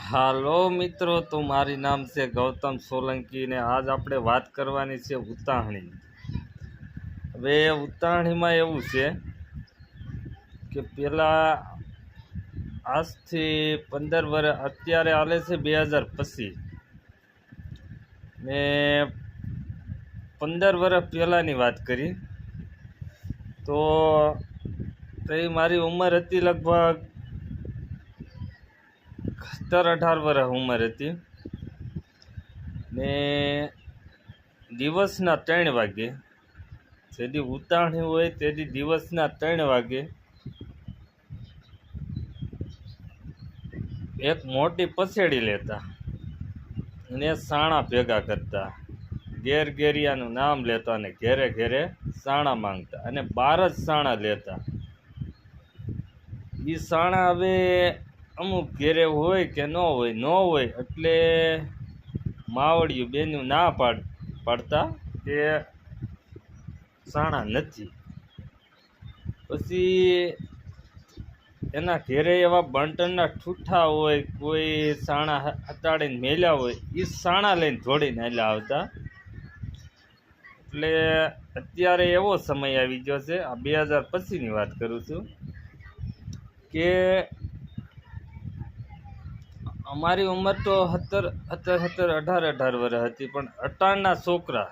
હાલો મિત્રો, તો મારી નામ છે ગૌતમ સોલંકી ને આજ આપણે વાત કરવાની છે ઉતાહણી. હવે ઉતાહણીમાં એવું છે કે પેલા આજથી 15 વર્ષ અત્યારે હાલે છે 2025 ને 15 વર્ષ પહેલાંની વાત કરી તો મારી ઉંમર હતી લગભગ 17-18 વર્ષ ઉંમર હતી ને દિવસના 3 વાગે જેથી ઉતાવળી હોય તેથી દિવસના 3 વાગે એક મોટી પસેડી લેતા અને સાણા ભેગા કરતા, ઘેરિયાનું નામ લેતા અને ઘેરે ઘેરે સાણા માંગતા અને 12 જ સાણા લેતા. એ સાણા હવે અમુક ઘેરે હોય કે ન હોય એટલે માવડિયું બેનું ના પાડતા કે સાણા નથી. પછી એના ઘેરે એવા બંટનના ઠૂઠા હોય, કોઈ સાણા હટાડીને મેલ્યા હોય, એ સાણા લઈને જોડીને હાલ્યા આવતા. એટલે અત્યારે એવો સમય આવી ગયો છે, આ 2025ની વાત કરું છું, કે અમારી ઉંમર તો 18 વર્ષ હતી, પણ અટાણના છોકરા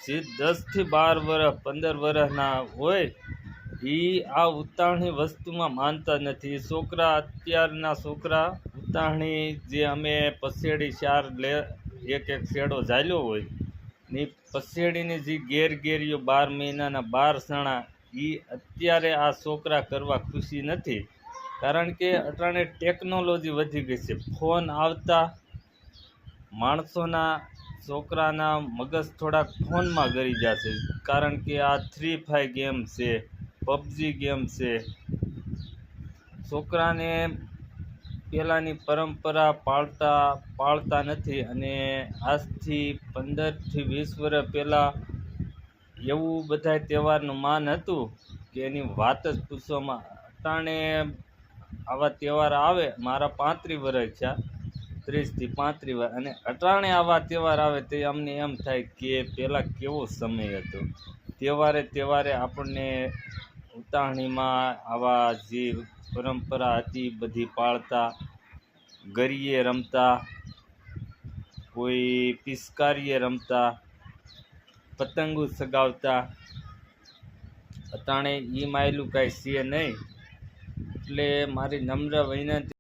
જે 10 થી 12 વર્ષ 15 વર્ષના હોય એ આ ઉતાવળની વસ્તુમાં માનતા નથી. છોકરા અત્યારના છોકરા ઉતાવળની જે અમે પસેડી ચાર એક શેડો ઝાલ્યો હોય ને પસેડીની જે ઘેરિયો 12 મહિનાના 12 સાણા એ અત્યારે આ છોકરા કરવા ખુશી નથી. કારણ કે અટાણે ટેકનોલોજી વધી ગઈ છે. ફોન આવતા માણસોના છોકરાના મગજ થોડાક ફોનમાં ગરી જશે. કારણ કે આ ફ્રી ફાયર ગેમ છે, પબજી ગેમ છે. છોકરાને પહેલાંની પરંપરા પાળતા નથી. અને આજથી 15 થી 20 વર્ષ પહેલાં એવું બધા તહેવારનું માન હતું કે એની વાત જ પૂછવામાં. અટાણે આવા તહેવાર આવે, મારા 35 વર્ષ થયા, 30 થી 35 વર્ષ, અને અટાણે આવા તહેવાર આવે તે અમને એમ થાય કે પહેલાં કેવો સમય હતો. તહેવારે આપણને ઉતાવળીમાં આવા જે પરંપરા હતી બધી પાળતા, ગરીએ રમતા, કોઈ પિસ્કારીએ રમતા, પતંગો સગાવતા. અટાણે એ માયલું કાંઈ છે નહીં. એટલે મારી નમ્ર વિનંતી